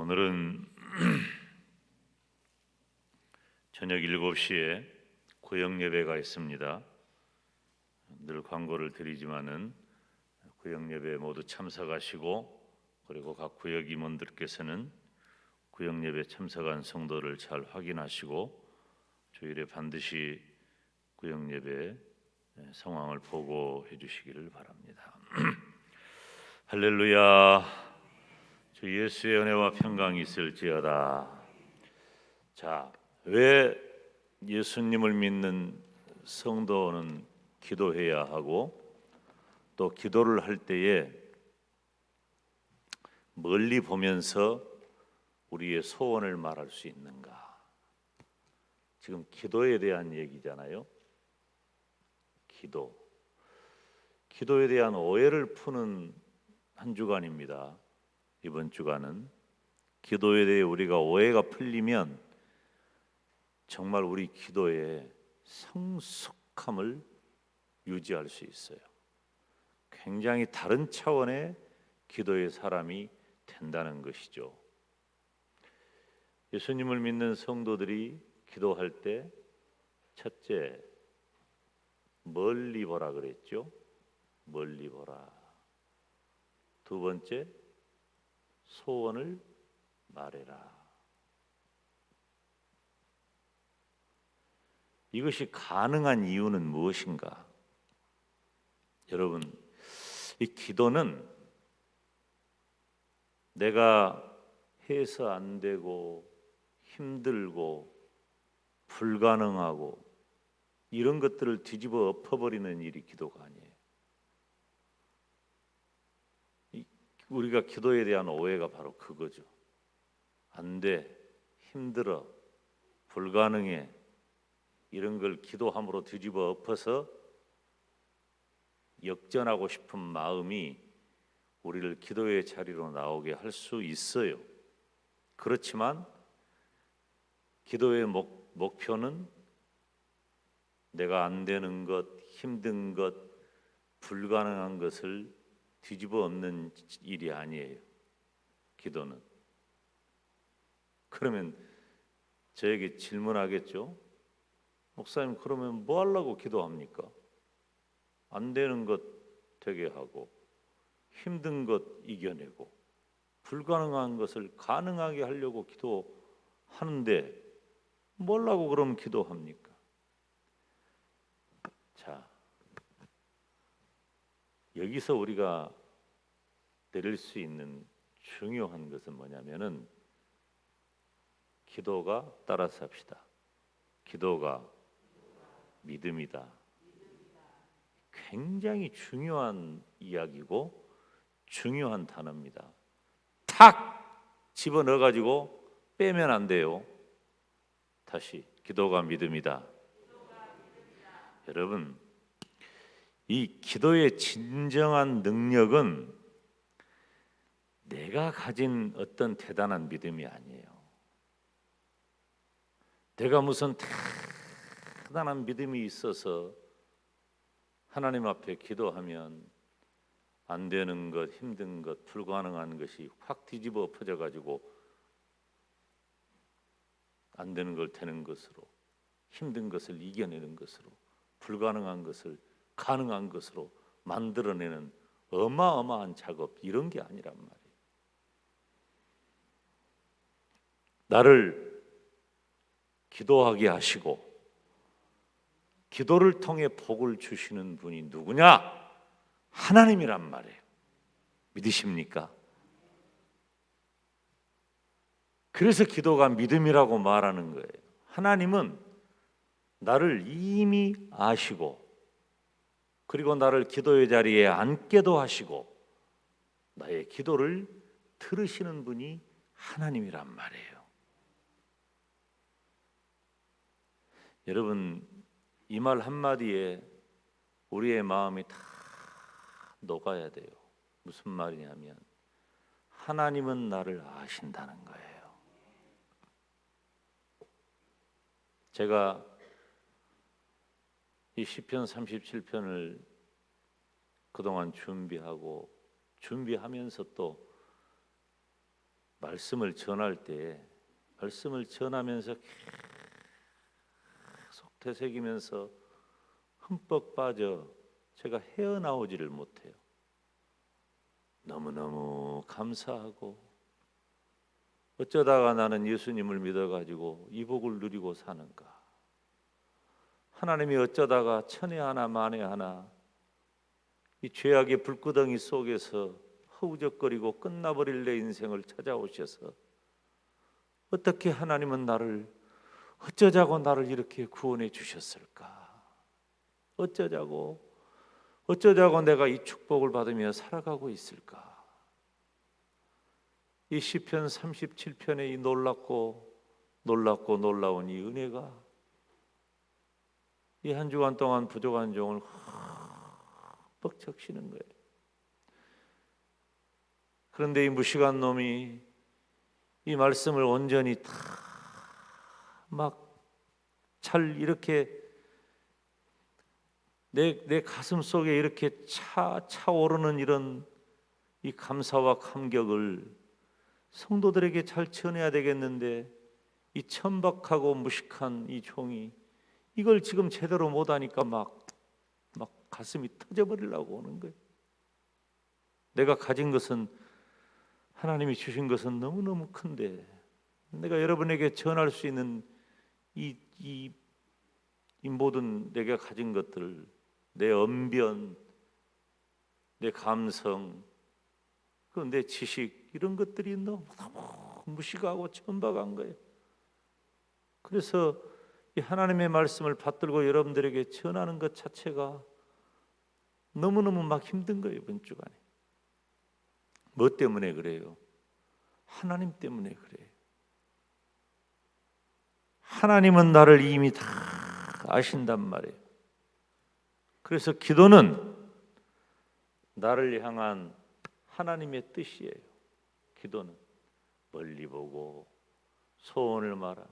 오늘은 저녁 7시에 구역 예배가 있습니다. 늘 광고를 드리지만은 구역 예배에 모두 참석하시고, 그리고 각 구역 임원들께서는 구역 예배 참석한 성도를 잘 확인하시고 주일에 반드시 구역 예배 상황을 보고해 주시기를 바랍니다. 할렐루야. 주 예수의 은혜와 평강이 있을지어다. 자, 왜 예수님을 믿는 성도는 기도해야 하고, 또 기도를 할 때에 멀리 보면서 우리의 소원을 말할 수 있는가? 지금 기도에 대한 얘기잖아요. 기도에 대한 오해를 푸는 한 주간입니다. 이번 주간은 기도에 대해 우리가 오해가 풀리면 정말 우리 기도의 성숙함을 유지할 수 있어요. 굉장히 다른 차원의 기도의 사람이 된다는 것이죠. 예수님을 믿는 성도들이 기도할 때 첫째, 멀리 보라 그랬죠. 멀리 보라. 두 번째, 소원을 말해라. 이것이 가능한 이유는 무엇인가? 여러분, 이 기도는 내가 해서 안 되고 힘들고 불가능하고 이런 것들을 뒤집어 엎어버리는 일이 기도가 아니에요. 우리가 기도에 대한 오해가 바로 그거죠. 안 돼, 힘들어, 불가능해, 이런 걸 기도함으로 뒤집어 엎어서 역전하고 싶은 마음이 우리를 기도의 자리로 나오게 할 수 있어요. 그렇지만 기도의 목표는 내가 안 되는 것, 힘든 것, 불가능한 것을 뒤집어 엎는 일이 아니에요. 기도는. 그러면 저에게 질문하겠죠? 목사님, 그러면 뭐 하려고 기도합니까? 안 되는 것 되게 하고, 힘든 것 이겨내고, 불가능한 것을 가능하게 하려고 기도하는데 뭐라고 그럼 기도합니까? 자, 여기서 우리가 내릴 수 있는 중요한 것은 뭐냐면은, 기도가, 따라서 합시다. 기도가 믿음이다. 굉장히 중요한 이야기고 중요한 단어입니다. 탁 집어넣어 가지고 빼면 안 돼요. 다시, 기도가 믿음이다. 여러분, 이 기도의 진정한 능력은 내가 가진 어떤 대단한 믿음이 아니에요. 내가 무슨 대단한 믿음이 있어서 하나님 앞에 기도하면 안 되는 것, 힘든 것, 불가능한 것이 확 뒤집어 엎어져 가지고 안 되는 걸 되는 것으로, 힘든 것을 이겨내는 것으로, 불가능한 것을 가능한 것으로 만들어내는 어마어마한 작업, 이런 게 아니란 말이에요. 나를 기도하게 하시고 기도를 통해 복을 주시는 분이 누구냐? 하나님이란 말이에요. 믿으십니까? 그래서 기도가 믿음이라고 말하는 거예요. 하나님은 나를 이미 아시고, 그리고 나를 기도의 자리에 앉게도 하시고 나의 기도를 들으시는 분이 하나님이란 말이에요. 여러분, 이 말 한마디에 우리의 마음이 다 녹아야 돼요. 무슨 말이냐면, 하나님은 나를 아신다는 거예요. 제가 이 시편 37편을 그동안 준비하면서 또 말씀을 전할 때 말씀을 전하면서 계속 되새기면서 흠뻑 빠져 제가 헤어나오지를 못해요. 너무너무 감사하고 어쩌다가 나는 예수님을 믿어가지고 이 복을 누리고 사는가. 하나님이 어쩌다가 천에 하나 만에 하나 이 죄악의 불구덩이 속에서 허우적거리고 끝나버릴 내 인생을 찾아오셔서 어떻게 하나님은 나를 어쩌자고 나를 이렇게 구원해 주셨을까? 어쩌자고 내가 이 축복을 받으며 살아가고 있을까? 이 시편 37편의 이 놀랍고 놀라운 이 은혜가 이 한 주간 동안 부족한 종을 흠뻑 적시는 거예요. 그런데 이 무식한 놈이 이 말씀을 온전히 다 막 잘 이렇게 내 가슴 속에 이렇게 차오르는 이런 이 감사와 감격을 성도들에게 잘 전해야 되겠는데 이 천박하고 무식한 이 종이 이걸 지금 제대로 못하니까 막 가슴이 터져버리려고 오는 거예요. 내가 가진 것은 하나님이 주신 것은 너무너무 큰데 내가 여러분에게 전할 수 있는 이 모든 내가 가진 것들, 내 언변, 내 감성, 내 지식 이런 것들이 너무 무식하고 천박한 거예요. 그래서 이 하나님의 말씀을 받들고 여러분들에게 전하는 것 자체가 너무너무 막 힘든 거예요. 이번 주간에. 뭐 때문에 그래요? 하나님 때문에 그래요. 하나님은 나를 이미 다 아신단 말이에요. 그래서 기도는 나를 향한 하나님의 뜻이에요. 기도는 멀리 보고 소원을 말하.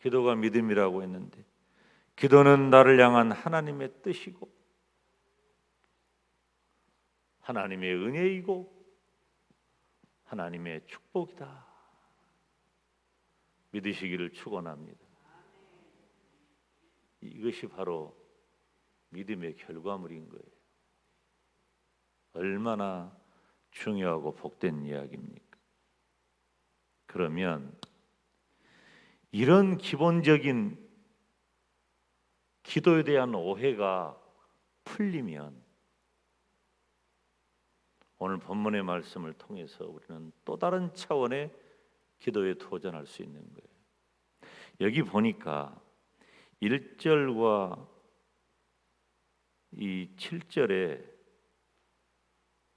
기도가 믿음이라고 했는데 기도는 나를 향한 하나님의 뜻이고 하나님의 은혜이고 하나님의 축복이다. 믿으시기를 축원합니다. 이것이 바로 믿음의 결과물인 거예요. 얼마나 중요하고 복된 이야기입니까? 그러면 이런 기본적인 기도에 대한 오해가 풀리면 오늘 본문의 말씀을 통해서 우리는 또 다른 차원의 기도에 도전할 수 있는 거예요. 여기 보니까 1절과 이 7절에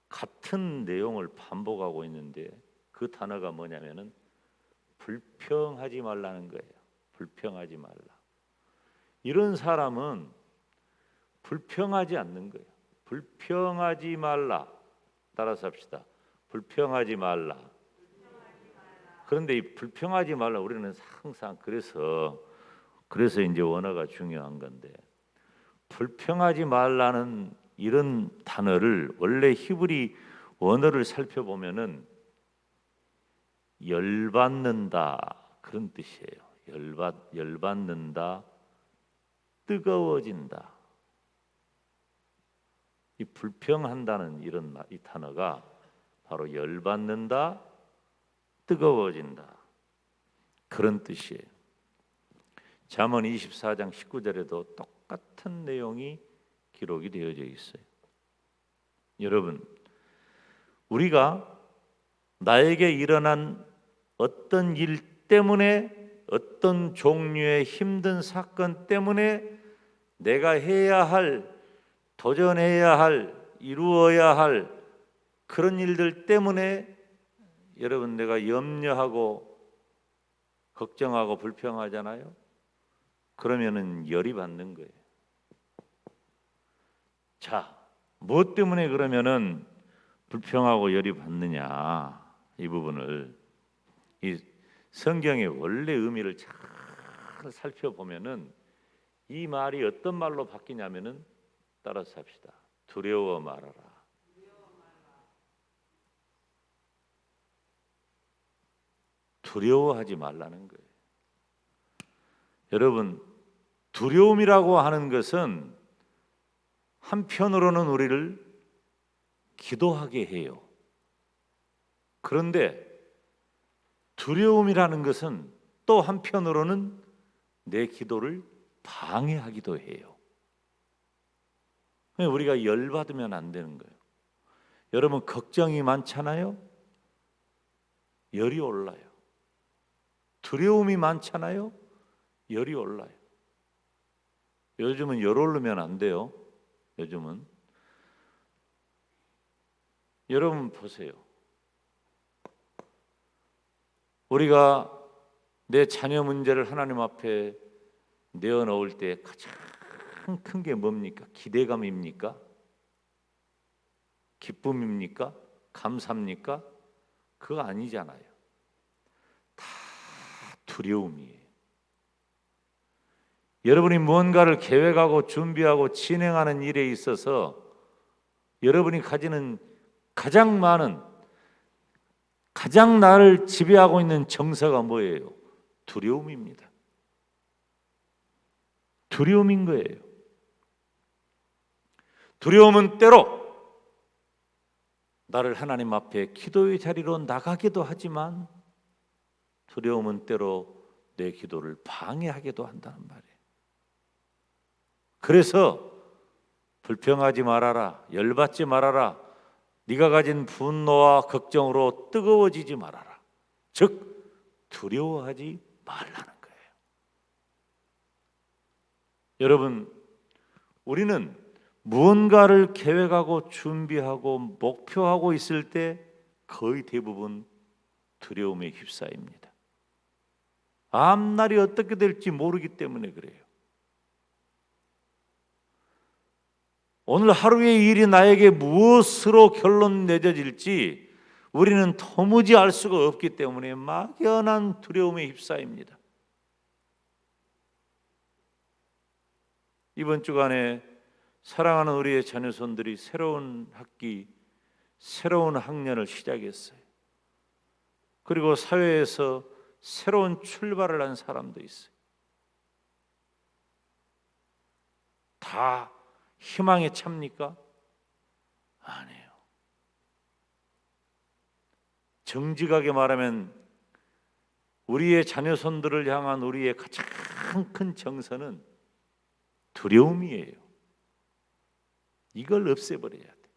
같은 내용을 반복하고 있는데 그 단어가 뭐냐면은 불평하지 말라는 거예요. 불평하지 말라. 이런 사람은 불평하지 않는 거예요. 불평하지 말라. 따라서 합시다. 불평하지 말라. 그런데 이 불평하지 말라 우리는 항상 그래서 이제 원어가 중요한 건데 불평하지 말라는 이런 단어를 원래 히브리 원어를 살펴보면은 열받는다 그런 뜻이에요. 열받는다, 뜨거워진다. 이 불평한다는 이 단어가 바로 열받는다, 뜨거워진다 그런 뜻이에요. 잠언 24장 19절에도 똑같은 내용이 기록이 되어져 있어요. 여러분, 우리가 나에게 일어난 어떤 일 때문에 어떤 종류의 힘든 사건 때문에 내가 해야 할, 도전해야 할, 이루어야 할 그런 일들 때문에 여러분 내가 염려하고 걱정하고 불평하잖아요. 그러면은 열이 받는 거예요. 자, 무엇 때문에 그러면은 불평하고 열이 받느냐 이 부분을 이 성경의 원래 의미를 잘 살펴보면은 이 말이 어떤 말로 바뀌냐면은 따라서 합시다. 두려워 말아라. 두려워하지 말라는 거예요. 여러분, 두려움이라고 하는 것은 한편으로는 우리를 기도하게 해요. 그런데 두려움이라는 것은 또 한편으로는 내 기도를 방해하기도 해요. 우리가 열받으면 안 되는 거예요. 여러분, 걱정이 많잖아요. 열이 올라요. 두려움이 많잖아요. 열이 올라요. 요즘은 열 오르면 안 돼요. 요즘은. 여러분 보세요. 우리가 내 자녀 문제를 하나님 앞에 내어놓을 때 가장 큰 게 뭡니까? 기대감입니까? 기쁨입니까? 감사입니까? 그거 아니잖아요. 다 두려움이에요. 여러분이 무언가를 계획하고 준비하고 진행하는 일에 있어서 여러분이 가지는 가장 많은, 가장 나를 지배하고 있는 정서가 뭐예요? 두려움입니다. 두려움인 거예요. 두려움은 때로 나를 하나님 앞에 기도의 자리로 나가기도 하지만 두려움은 때로 내 기도를 방해하기도 한다는 말이에요. 그래서 불평하지 말아라, 열받지 말아라, 네가 가진 분노와 걱정으로 뜨거워지지 말아라. 즉 두려워하지 말라는 거예요. 여러분, 우리는 무언가를 계획하고 준비하고 목표하고 있을 때 거의 대부분 두려움에 휩싸입니다. 앞날이 어떻게 될지 모르기 때문에 그래요. 오늘 하루의 일이 나에게 무엇으로 결론 내려질지 우리는 도무지 알 수가 없기 때문에 막연한 두려움에 휩싸입니다. 이번 주간에 사랑하는 우리의 자녀손들이 새로운 학기, 새로운 학년을 시작했어요. 그리고 사회에서 새로운 출발을 한 사람도 있어요. 다 희망에 찹니까? 아니에요. 정직하게 말하면 우리의 자녀손들을 향한 우리의 가장 큰 정서는 두려움이에요. 이걸 없애버려야 돼.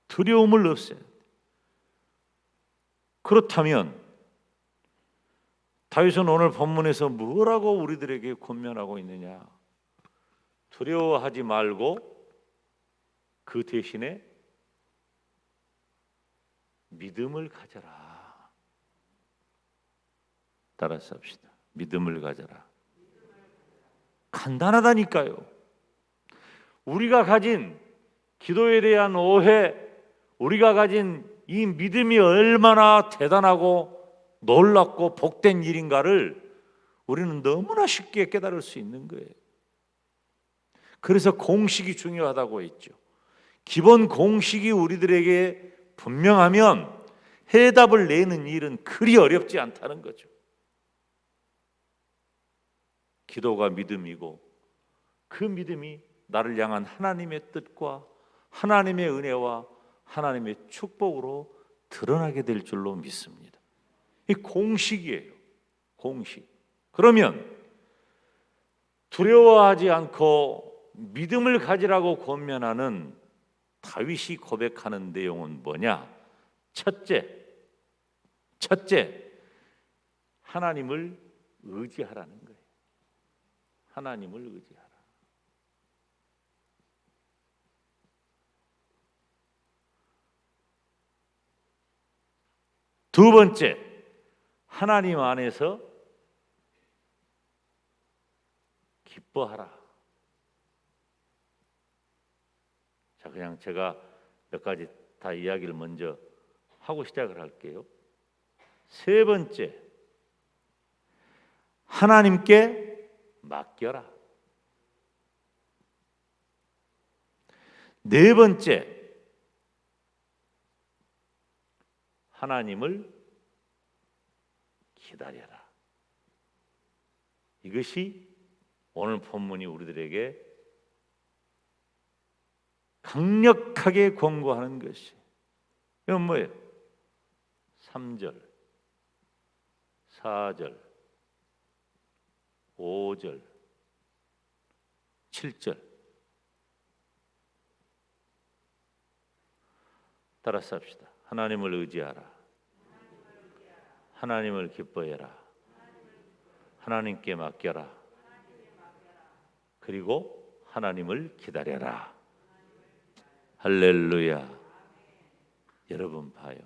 두려움을 없애야 돼. 그렇다면 다윗은 오늘 본문에서 뭐라고 우리들에게 권면하고 있느냐? 두려워하지 말고 그 대신에 믿음을 가져라. 따라서 합시다. 믿음을 가져라. 간단하다니까요. 우리가 가진 기도에 대한 오해, 우리가 가진 이 믿음이 얼마나 대단하고 놀랍고 복된 일인가를 우리는 너무나 쉽게 깨달을 수 있는 거예요. 그래서 공식이 중요하다고 했죠. 기본 공식이 우리들에게 분명하면 해답을 내는 일은 그리 어렵지 않다는 거죠. 기도가 믿음이고 그 믿음이 나를 향한 하나님의 뜻과 하나님의 은혜와 하나님의 축복으로 드러나게 될 줄로 믿습니다. 이 공식이에요. 공식. 그러면 두려워하지 않고 믿음을 가지라고 권면하는 다윗이 고백하는 내용은 뭐냐? 첫째, 하나님을 의지하라는 거예요. 하나님을 의지하라. 두 번째, 하나님 안에서 기뻐하라. 자, 그냥 제가 몇 가지 다 이야기를 먼저 하고 시작을 할게요. 세 번째, 하나님께 맡겨라. 네 번째, 하나님을 기다려라. 이것이 오늘 본문이 우리들에게 강력하게 권고하는 것이. 이건 뭐예요? 3절, 4절, 5절, 7절. 따라서 합시다. 하나님을 의지하라. 하나님을 기뻐해라. 하나님께 맡겨라. 그리고 하나님을 기다려라. 할렐루야. 여러분 봐요.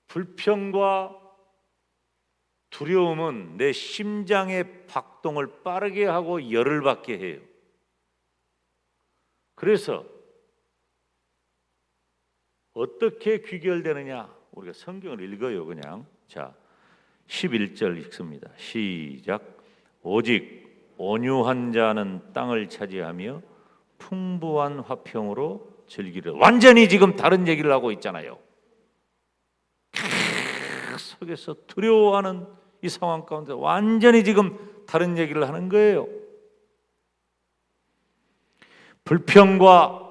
불평과 두려움은 내 심장의 박동을 빠르게 하고 열을 받게 해요. 그래서 어떻게 귀결되느냐? 우리가 성경을 읽어요. 그냥 자 11절 읽습니다. 시작. 오직 온유한 자는 땅을 차지하며 풍부한 화평으로 즐기려. 완전히 지금 다른 얘기를 하고 있잖아요. 속에서 두려워하는 이 상황 가운데 완전히 지금 다른 얘기를 하는 거예요. 불평과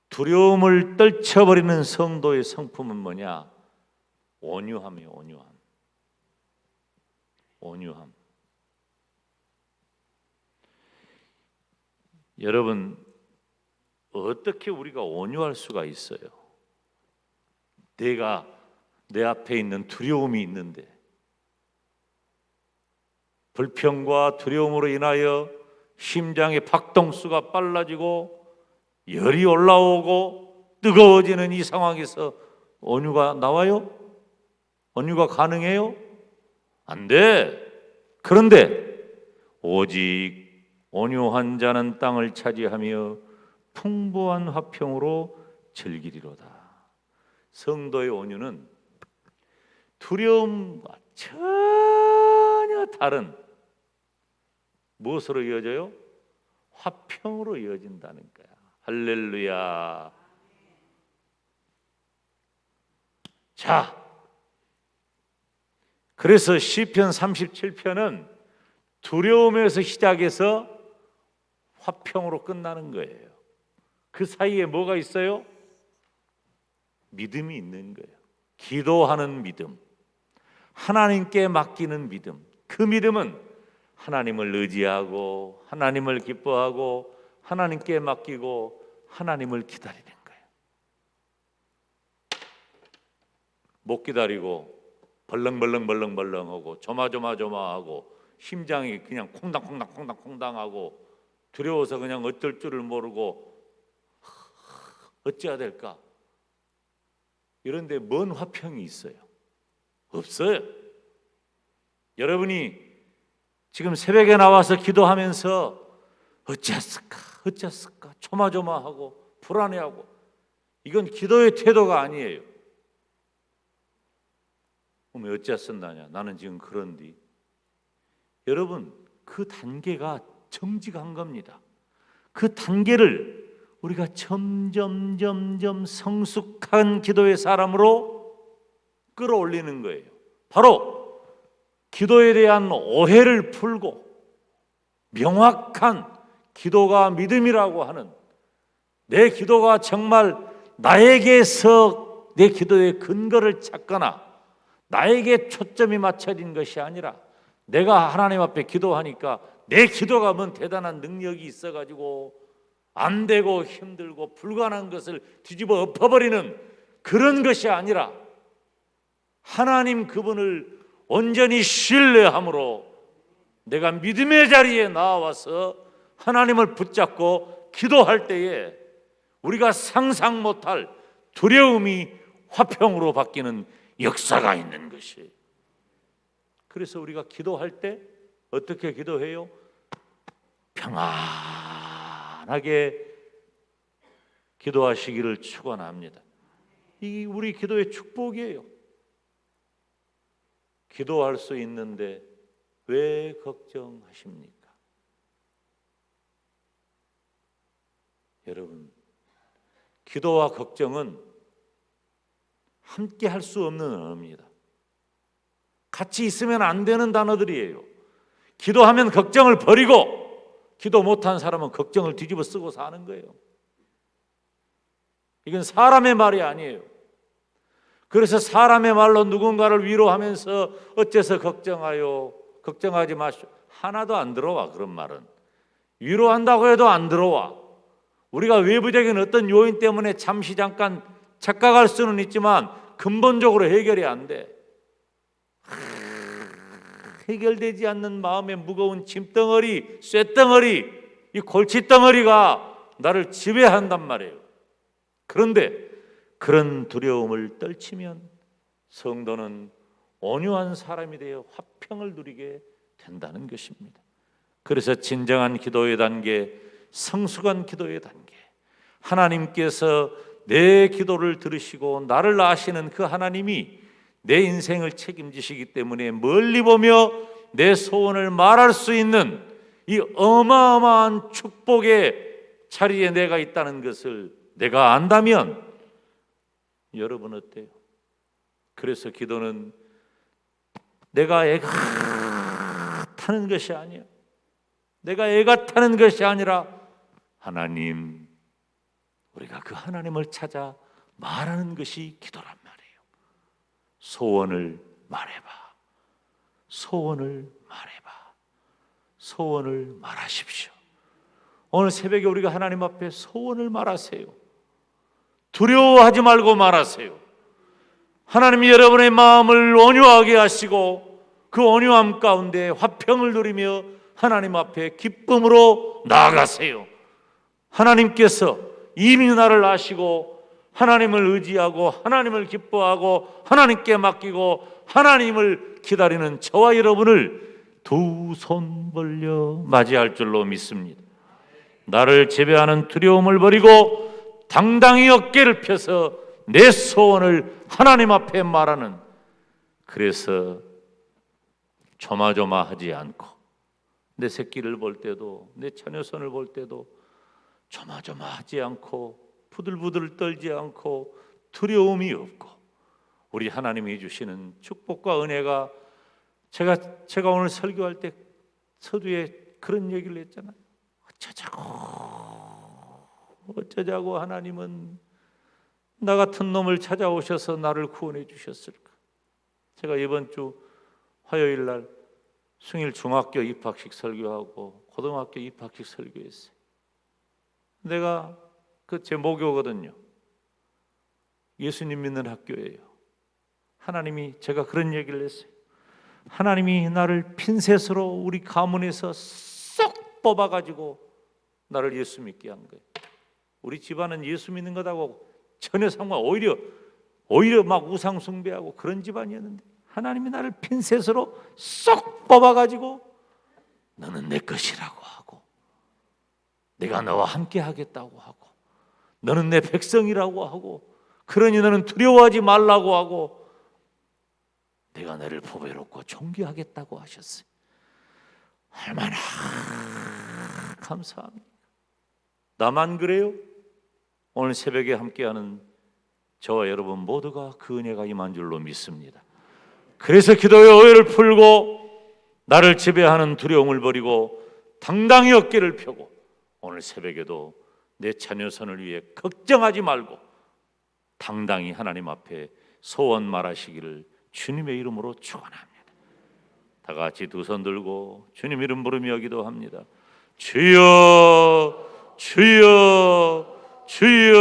두려움을 떨쳐버리는 성도의 성품은 뭐냐? 온유함이에요. 온유함. 여러분, 어떻게 우리가 온유할 수가 있어요? 내가 내 앞에 있는 두려움이 있는데, 불평과 두려움으로 인하여 심장의 박동수가 빨라지고 열이 올라오고 뜨거워지는 이 상황에서 온유가 나와요? 온유가 가능해요? 안 돼. 그런데 오직 온유한 자는 땅을 차지하며 풍부한 화평으로 즐기리로다. 성도의 온유는 두려움과 전혀 다른 무엇으로 이어져요? 화평으로 이어진다는 거야. 할렐루야. 자, 그래서 시편 37편은 두려움에서 시작해서 화평으로 끝나는 거예요. 그 사이에 뭐가 있어요? 믿음이 있는 거예요. 기도하는 믿음, 하나님께 맡기는 믿음. 그 믿음은 하나님을 의지하고 하나님을 기뻐하고 하나님께 맡기고 하나님을 기다리는 거예요. 못 기다리고 벌렁벌렁하고 조마조마하고 심장이 그냥 콩당콩당하고 두려워서 그냥 어쩔 줄을 모르고 어찌해야 될까? 이런데 뭔 화평이 있어요? 없어요. 여러분이 지금 새벽에 나와서 기도하면서 어찌했을까 조마조마하고 불안해하고, 이건 기도의 태도가 아니에요. 왜 어찌했었나냐, 나는 지금 그런디. 여러분, 그 단계가 정직한 겁니다. 그 단계를 우리가 점점 성숙한 기도의 사람으로 끌어올리는 거예요. 바로 기도에 대한 오해를 풀고 명확한 기도가 믿음이라고 하는, 내 기도가 정말 나에게서 내 기도의 근거를 찾거나 나에게 초점이 맞춰진 것이 아니라 내가 하나님 앞에 기도하니까 내 기도가 뭔 대단한 능력이 있어가지고 안 되고 힘들고 불가능한 것을 뒤집어 엎어버리는 그런 것이 아니라 하나님 그분을 온전히 신뢰함으로 내가 믿음의 자리에 나와서 하나님을 붙잡고 기도할 때에 우리가 상상 못할 두려움이 화평으로 바뀌는 역사가 있는 것이. 그래서 우리가 기도할 때 어떻게 기도해요? 평안하게 기도하시기를 축원합니다. 이 우리 기도의 축복이에요. 기도할 수 있는데 왜 걱정하십니까? 여러분, 기도와 걱정은 함께 할 수 없는 언어입니다. 같이 있으면 안 되는 단어들이에요. 기도하면 걱정을 버리고 기도 못한 사람은 걱정을 뒤집어 쓰고 사는 거예요. 이건 사람의 말이 아니에요. 그래서 사람의 말로 누군가를 위로하면서 어째서 걱정하지 마시오. 하나도 안 들어와. 그런 말은 위로한다고 해도 안 들어와. 우리가 외부적인 어떤 요인 때문에 잠시 잠깐 착각할 수는 있지만 근본적으로 해결이 안 돼. 해결되지 않는 마음의 무거운 짐덩어리, 쇳덩어리, 이 골칫덩어리가 나를 지배한단 말이에요. 그런데 그런 두려움을 떨치면 성도는 온유한 사람이 되어 화평을 누리게 된다는 것입니다. 그래서 진정한 기도의 단계, 성숙한 기도의 단계, 하나님께서 내 기도를 들으시고 나를 아시는 그 하나님이 내 인생을 책임지시기 때문에 멀리 보며 내 소원을 말할 수 있는 이 어마어마한 축복의 자리에 내가 있다는 것을 내가 안다면 여러분 어때요? 그래서 기도는 내가 애가 타는 것이 아니야. 내가 애가 타는 것이 아니라 하나님, 우리가 그 하나님을 찾아 말하는 것이 기도란 말이에요. 소원을 말해봐. 소원을 말해봐. 소원을 말하십시오. 오늘 새벽에 우리가 하나님 앞에 소원을 말하세요. 두려워하지 말고 말하세요. 하나님이 여러분의 마음을 온유하게 하시고 그 온유함 가운데 화평을 누리며 하나님 앞에 기쁨으로 나아가세요. 하나님께서 이미 나를 아시고 하나님을 의지하고 하나님을 기뻐하고 하나님께 맡기고 하나님을 기다리는 저와 여러분을 두 손 벌려 맞이할 줄로 믿습니다. 나를 지배하는 두려움을 버리고 당당히 어깨를 펴서 내 소원을 하나님 앞에 말하는, 그래서 조마조마하지 않고 내 새끼를 볼 때도 내 자녀손을 볼 때도 조마조마하지 않고 부들부들 떨지 않고 두려움이 없고 우리 하나님이 주시는 축복과 은혜가 제가 오늘 설교할 때 서두에 그런 얘기를 했잖아요. 어쩌자고 하나님은 나 같은 놈을 찾아오셔서 나를 구원해 주셨을까. 제가 이번 주 화요일 날 숭일 중학교 입학식 설교하고 고등학교 입학식 설교했어요. 내가 제 모교거든요. 예수님 믿는 학교예요. 하나님이, 제가 그런 얘기를 했어요. 하나님이 나를 핀셋으로 우리 가문에서 쏙 뽑아가지고 나를 예수 믿게 한 거예요. 우리 집안은 예수 믿는 것하고 전혀 상관, 오히려 막 우상 숭배하고 그런 집안이었는데 하나님이 나를 핀셋으로 쏙 뽑아가지고 너는 내 것이라고 하고 내가 너와 함께 하겠다고 하고 너는 내 백성이라고 하고 그러니 너는 두려워하지 말라고 하고 내가 너를 보배롭고 존귀하겠다고 하셨어요. 얼마나 감사합니다. 나만 그래요? 오늘 새벽에 함께하는 저와 여러분 모두가 그 은혜가 임한 줄로 믿습니다. 그래서 기도의 오해를 풀고 나를 지배하는 두려움을 버리고 당당히 어깨를 펴고 오늘 새벽에도 내 자녀선을 위해 걱정하지 말고 당당히 하나님 앞에 소원 말하시기를 주님의 이름으로 축원합니다. 다 같이 두 손 들고 주님 이름 부르며 기도합니다. 주여 주여 주여